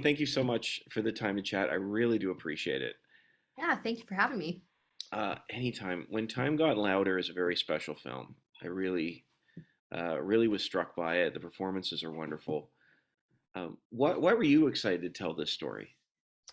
thank you so much for the time to chat. I really do appreciate it. Yeah, thank you for having me. Anytime. When Time Got Louder is a very special film. I really was struck by it. The performances are wonderful. Why were you excited to tell this story?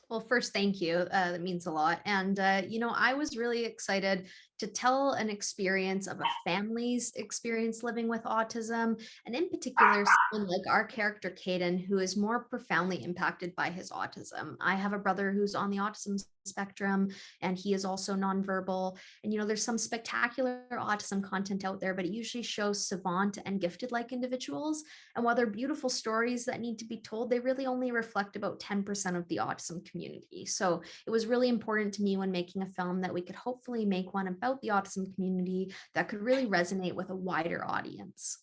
Well, first, thank you. That means a lot. And, I was really excited to tell an experience of a family's experience living with autism, and in particular, someone like our character, Kayden, who is more profoundly impacted by his autism. I have a brother who's on the autism spectrum, and he is also nonverbal. And, there's some spectacular autism content out there, but it usually shows savant and gifted like individuals. And while they're beautiful stories that need to be told, they really only reflect about 10% of the autism community. So it was really important to me when making a film that we could hopefully make one about the autism community that could really resonate with a wider audience.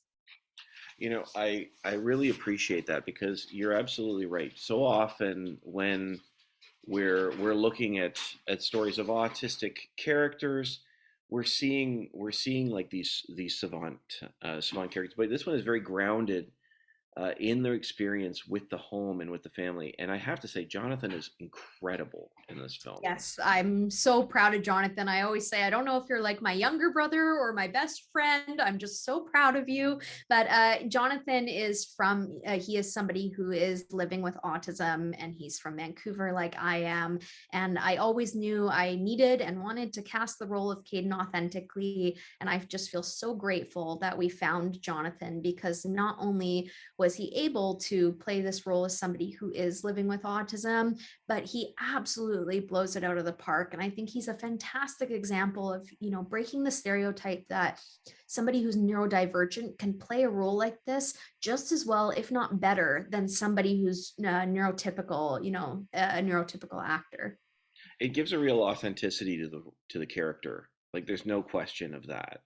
I really appreciate that because you're absolutely right. So often when we're looking at stories of autistic characters, we're seeing like these savant characters, but this one is very grounded in their experience with the home and with the family. And I have to say, Jonathan is incredible in this film. Yes, I'm so proud of Jonathan. I always say, I don't know if you're like my younger brother or my best friend. I'm just so proud of you. But Jonathan he is somebody who is living with autism, and he's from Vancouver, like I am. And I always knew I needed and wanted to cast the role of Kayden authentically. And I just feel so grateful that we found Jonathan, because not only was he able to play this role as somebody who is living with autism, but he absolutely blows it out of the park. And I think he's a fantastic example of, breaking the stereotype that somebody who's neurodivergent can play a role like this just as well, if not better, than somebody who's neurotypical, a neurotypical actor. It gives a real authenticity to the character. Like there's no question of that.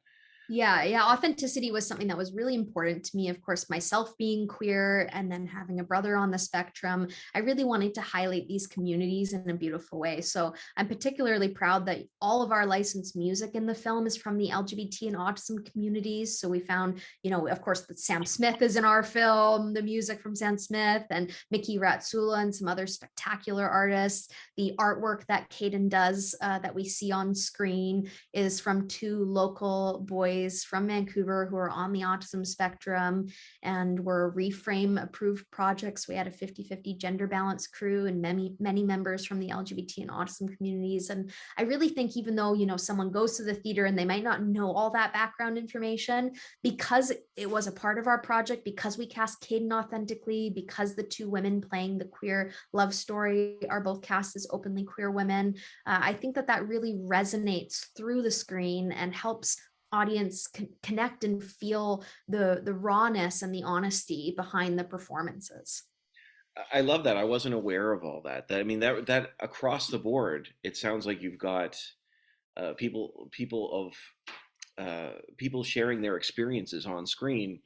Yeah. Authenticity was something that was really important to me. Of course, myself being queer and then having a brother on the spectrum, I really wanted to highlight these communities in a beautiful way. So I'm particularly proud that all of our licensed music in the film is from the LGBT and autism communities. So we found, of course, that Sam Smith is in our film, the music from Sam Smith and Mickey Ratsula and some other spectacular artists. The artwork that Kayden does that we see on screen is from two local boys from Vancouver who are on the autism spectrum and were reframe approved projects. We had a 50-50 gender balance crew and many members from the LGBT and autism communities. And I really think, even though, someone goes to the theater and they might not know all that background information, because it was a part of our project, because we cast Kayden authentically, because the two women playing the queer love story are both cast as openly queer women, I think that really resonates through the screen and helps audience connect and feel the rawness and the honesty behind the performances. I love that. I wasn't aware of all that. I mean, that across the board, it sounds like you've got people sharing their experiences on screen,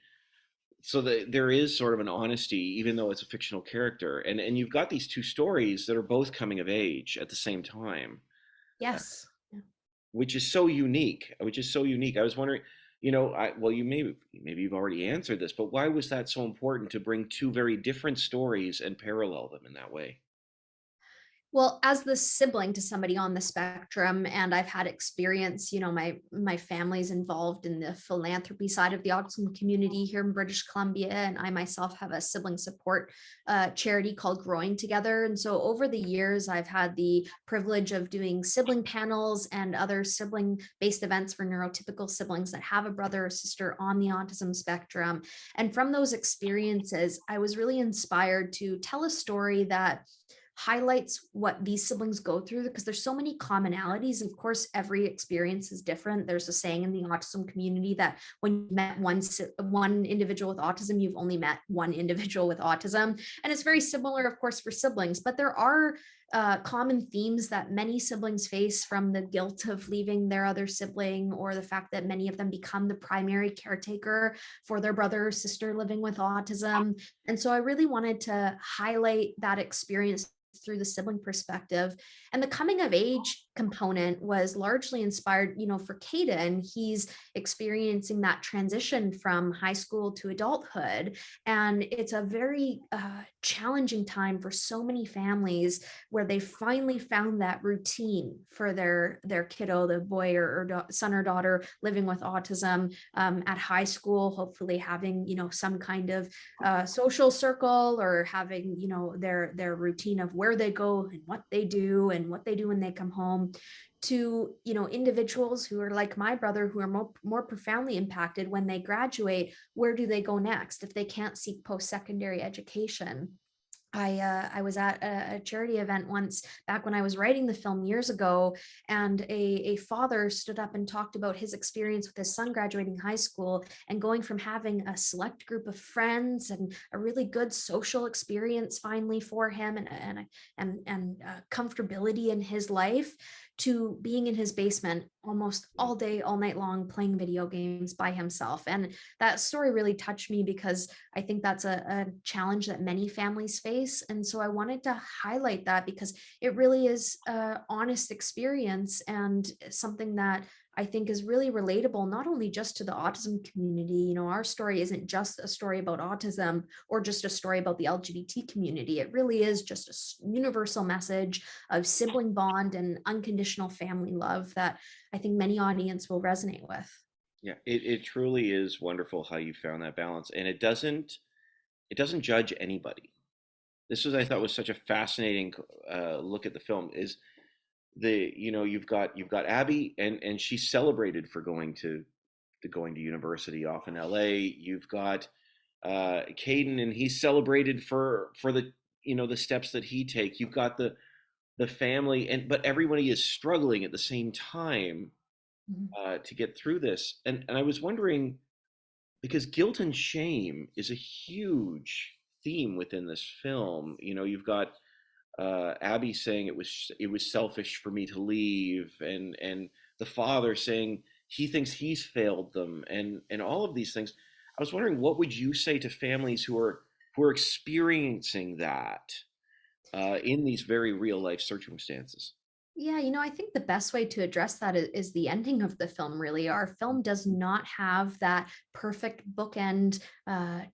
so that there is sort of an honesty, even though it's a fictional character. And you've got these two stories that are both coming of age at the same time, uh, Yes. which is so unique. Which is so unique. I was wondering, well, maybe you've already answered this, but why was that so important to bring two very different stories and parallel them in that way? Well, as the sibling to somebody on the spectrum, and I've had experience, my family's involved in the philanthropy side of the autism community here in British Columbia, and I myself have a sibling support charity called Growing Together. And so over the years, I've had the privilege of doing sibling panels and other sibling-based events for neurotypical siblings that have a brother or sister on the autism spectrum. And from those experiences, I was really inspired to tell a story that highlights what these siblings go through, because there's so many commonalities. Of course, every experience is different. There's a saying in the autism community that when you met one individual with autism, you've only met one individual with autism. And it's very similar, of course, for siblings, but there are common themes that many siblings face, from the guilt of leaving their other sibling, or the fact that many of them become the primary caretaker for their brother or sister living with autism. And so I really wanted to highlight that experience through the sibling perspective. And the coming of age component was largely inspired, for Kayden. He's experiencing that transition from high school to adulthood. And it's a very challenging time for so many families, where they finally found that routine for their kiddo, the boy or son or daughter living with autism, at high school, hopefully having, some kind of social circle, or having, their routine of where they go and what they do and what they do when they come home, to, individuals who are like my brother, who are more profoundly impacted when they graduate. Where do they go next if they can't seek post-secondary education? I was at a charity event once back when I was writing the film years ago, and a father stood up and talked about his experience with his son graduating high school and going from having a select group of friends and a really good social experience finally for him, and comfortability in his life, to being in his basement almost all day, all night long, playing video games by himself. And that story really touched me, because I think that's a challenge that many families face. And so I wanted to highlight that, because it really is an honest experience, and something that I think is really relatable, not only just to the autism community. Our story isn't just a story about autism or just a story about the LGBT community. It really is just a universal message of sibling bond and unconditional family love that I think many audience will resonate with. Yeah, it truly is wonderful how you found that balance, and it doesn't judge anybody. This was, I thought, was such a fascinating look at the film. Is you've got Abbie, and she's celebrated for going to university off in LA. You've got Kayden, and he's celebrated for the steps that he take. You've got the family, but everybody is struggling at the same time Mhm. to get through this. And I was wondering, because guilt and shame is a huge theme within this film. You've got Abbie saying it was selfish for me to leave, and the father saying he thinks he's failed them, and all of these things. I was wondering, what would you say to families who are experiencing that in these very real life circumstances? Yeah, I think the best way to address that is the ending of the film, really. Our film does not have that perfect bookend,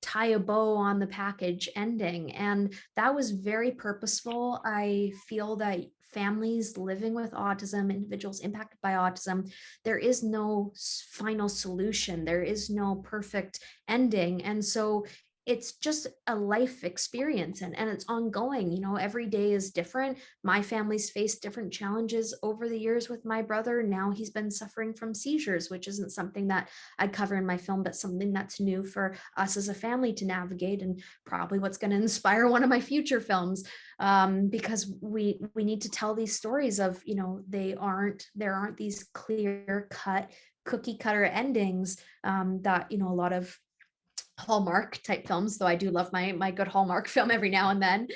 tie a bow on the package ending. And that was very purposeful. I feel that families living with autism, individuals impacted by autism, there is no final solution, there is no perfect ending. And so it's just a life experience, and it's ongoing. Every day is different. My family's faced different challenges over the years with my brother. Now he's been suffering from seizures, which isn't something that I cover in my film, but something that's new for us as a family to navigate, and probably what's going to inspire one of my future films. Because we need to tell these stories of, there aren't these clear cut cookie cutter endings, that, a lot of Hallmark type films, though I do love my good Hallmark film every now and then.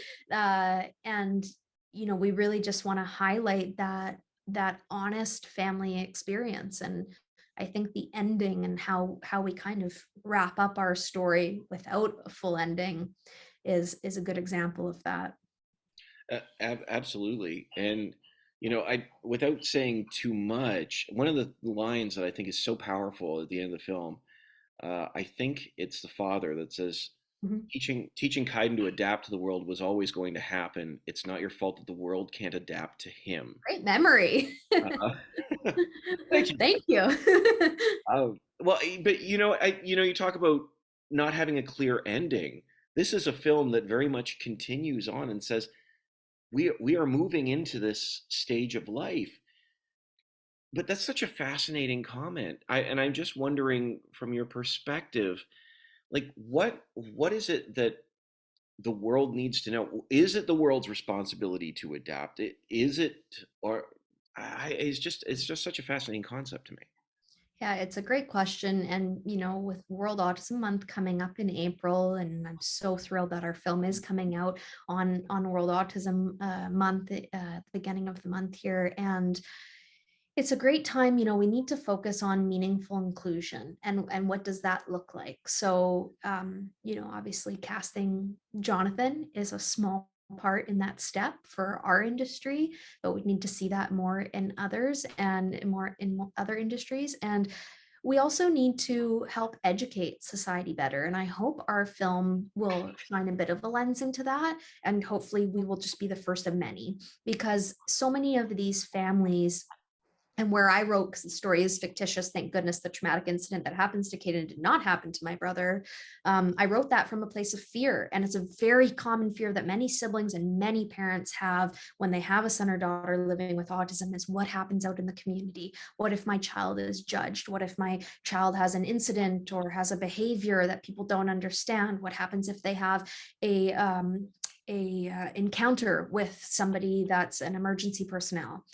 And we really just want to highlight that honest family experience. And I think the ending, and how we kind of wrap up our story without a full ending, is a good example of that. Absolutely. And I without saying too much, one of the lines that I think is so powerful at the end of the film, I think it's the father that says, Mhm. teaching Kaiden to adapt to the world was always going to happen. It's not your fault that the world can't adapt to him. Great memory. Uh, Thank you. Thank you. Well, but you talk about not having a clear ending. This is a film that very much continues on and says we are moving into this stage of life. But that's such a fascinating comment. I'm just wondering, from your perspective, like what is it that the world needs to know? Is it the world's responsibility to adapt? Is it, or it's just such a fascinating concept to me. Yeah, it's a great question. And, with World Autism Month coming up in April, and I'm so thrilled that our film is coming out on World Autism Month, at the beginning of the month here. And it's a great time. We need to focus on meaningful inclusion, and what does that look like? So, obviously casting Jonathan is a small part in that step for our industry, but we need to see that more in others and more in other industries. And we also need to help educate society better. And I hope our film will shine a bit of a lens into that. And hopefully we will just be the first of many, because so many of these families, and where I wrote, because the story is fictitious, thank goodness the traumatic incident that happens to Kayden did not happen to my brother. I wrote that from a place of fear. And it's a very common fear that many siblings and many parents have when they have a son or daughter living with autism, is what happens out in the community? What if my child is judged? What if my child has an incident or has a behavior that people don't understand? What happens if they have a encounter with somebody that's an emergency personnel?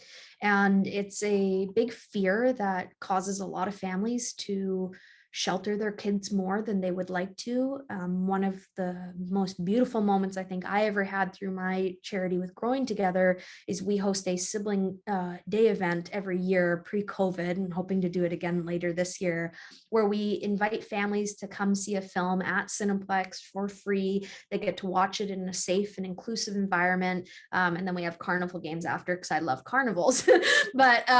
And it's a big fear that causes a lot of families to shelter their kids more than they would like to. One of the most beautiful moments I think I ever had through my charity with Growing Together is we host a sibling day event every year pre-COVID, and hoping to do it again later this year, where we invite families to come see a film at Cineplex for free. They get to watch it in a safe and inclusive environment. And then we have carnival games after, because I love carnivals. But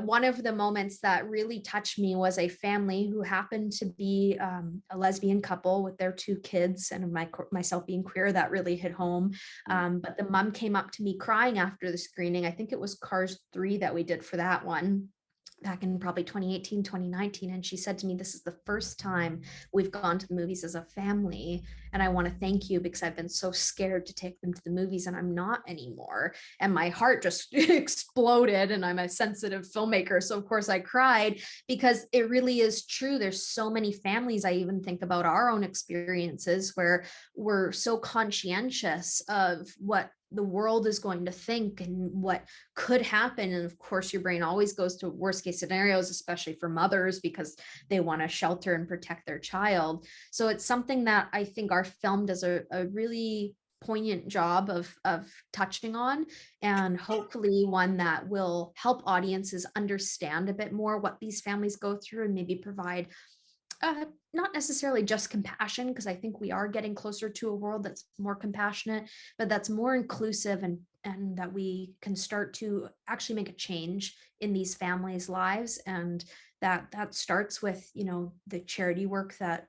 one of the moments that really touched me was a family who happened to be a lesbian couple with their two kids, and myself being queer, that really hit home. But the mom came up to me crying after the screening. I think it was Cars 3 that we did for that one, back in probably 2018, 2019. And she said to me, "This is the first time we've gone to the movies as a family. And I want to thank you, because I've been so scared to take them to the movies, and I'm not anymore." And my heart just exploded. And I'm a sensitive filmmaker. So of course I cried, because it really is true. There's so many families. I even think about our own experiences where we're so conscientious of what the world is going to think and what could happen. And of course, your brain always goes to worst case scenarios, especially for mothers, because they want to shelter and protect their child. So it's something that I think our film does a really poignant job of touching on, and hopefully one that will help audiences understand a bit more what these families go through, and maybe provide not necessarily just compassion, because I think we are getting closer to a world that's more compassionate, but that's more inclusive, and that we can start to actually make a change in these families' lives. And that starts with, the charity work that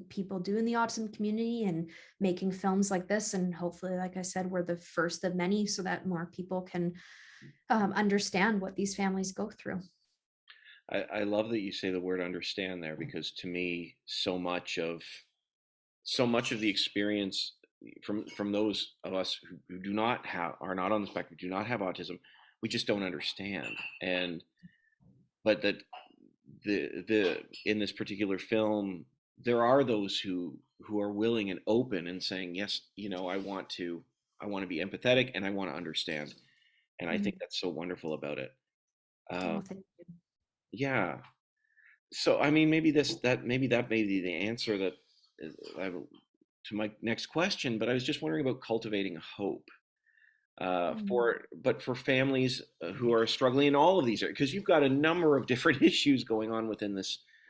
people do in the autism community, and making films like this. And hopefully, like I said, we're the first of many, so that more people can understand what these families go through. I love that you say the word understand there, because to me, so much of the experience from those of us who do not have are not on the spectrum, do not have autism, we just don't understand. And but that the in this particular film, there are those who are willing and open and saying, yes, I want to be empathetic, and I want to understand. And I think Mhm. that's so wonderful about it. Oh, uh, thank you. yeah. So I mean, maybe that may be the answer that I, to my next question. But I was just wondering about cultivating hope, Mm. for families who are struggling in all of these areas, because you've got a number of different issues going on within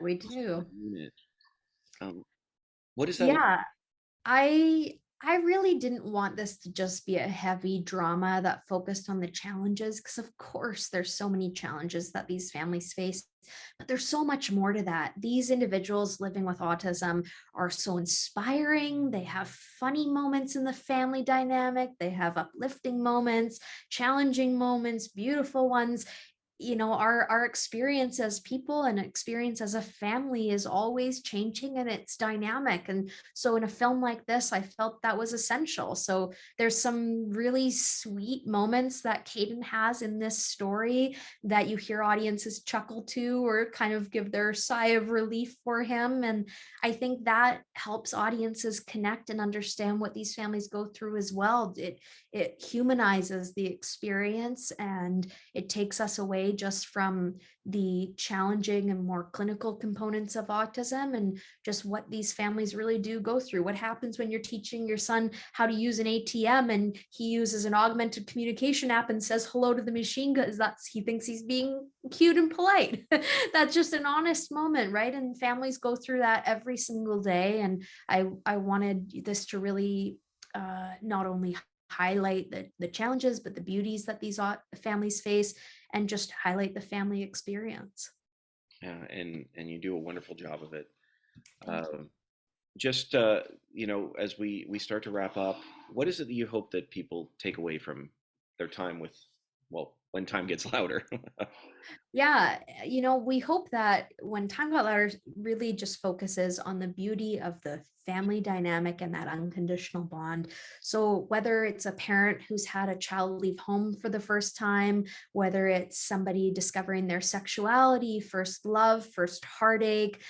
We this do. unit. Um, what does that look? Yeah, I really didn't want this to just be a heavy drama that focused on the challenges, because of course there's so many challenges that these families face, but there's so much more to that. These individuals living with autism are so inspiring. They have funny moments in the family dynamic, they have uplifting moments, challenging moments, beautiful ones. Our experience as people and experience as a family is always changing, and it's dynamic. And so in a film like this, I felt that was essential. So there's some really sweet moments that Kayden has in this story that you hear audiences chuckle to, or kind of give their sigh of relief for him. And I think that helps audiences connect and understand what these families go through as well. It humanizes the experience, and it takes us away away just from the challenging and more clinical components of autism and just what these families really do go through. What happens when you're teaching your son how to use an ATM and he uses an augmented communication app and says hello to the machine because he thinks he's being cute and polite. That's just an honest moment, right? And families go through that every single day. And I wanted this to really not only highlight the challenges, but the beauties that these families face and just highlight the family experience. Yeah, and you do a wonderful job of it. Thank you. Um, just as we start to wrap up, what is it that you hope that people take away from their time with, well, when time gets louder? Yeah, we hope that when Time Got Louder really just focuses on the beauty of the family dynamic and that unconditional bond. So whether it's a parent who's had a child leave home for the first time, whether it's somebody discovering their sexuality, first love, first heartache,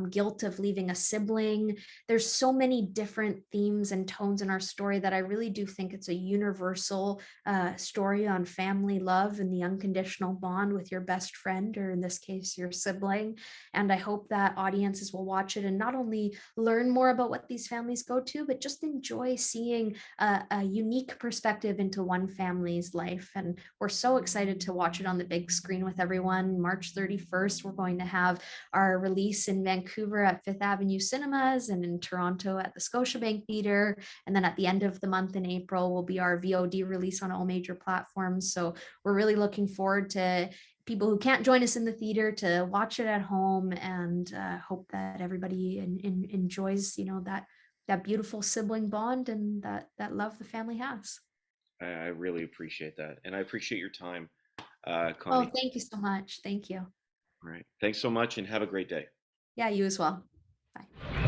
guilt of leaving a sibling, there's so many different themes and tones in our story that I really do think it's a universal story on family love and the unconditional bond with your best friend, or in this case, your sibling. And I hope that audiences will watch it and not only learn more about what these families go to, but just enjoy seeing a unique perspective into one family's life. And we're so excited to watch it on the big screen with everyone. March 31st, we're going to have our release in Vancouver at Fifth Avenue Cinemas and in Toronto at the Scotiabank Theatre. And then at the end of the month in April will be our VOD release on all major platforms. So we're really looking forward to people who can't join us in the theater to watch it at home, and hope that everybody enjoys, that beautiful sibling bond and that love the family has. I really appreciate that, and I appreciate your time, Oh, Connie. thank you so much. Thank you. All right, thanks so much, and have a great day. Yeah, you as well. Bye.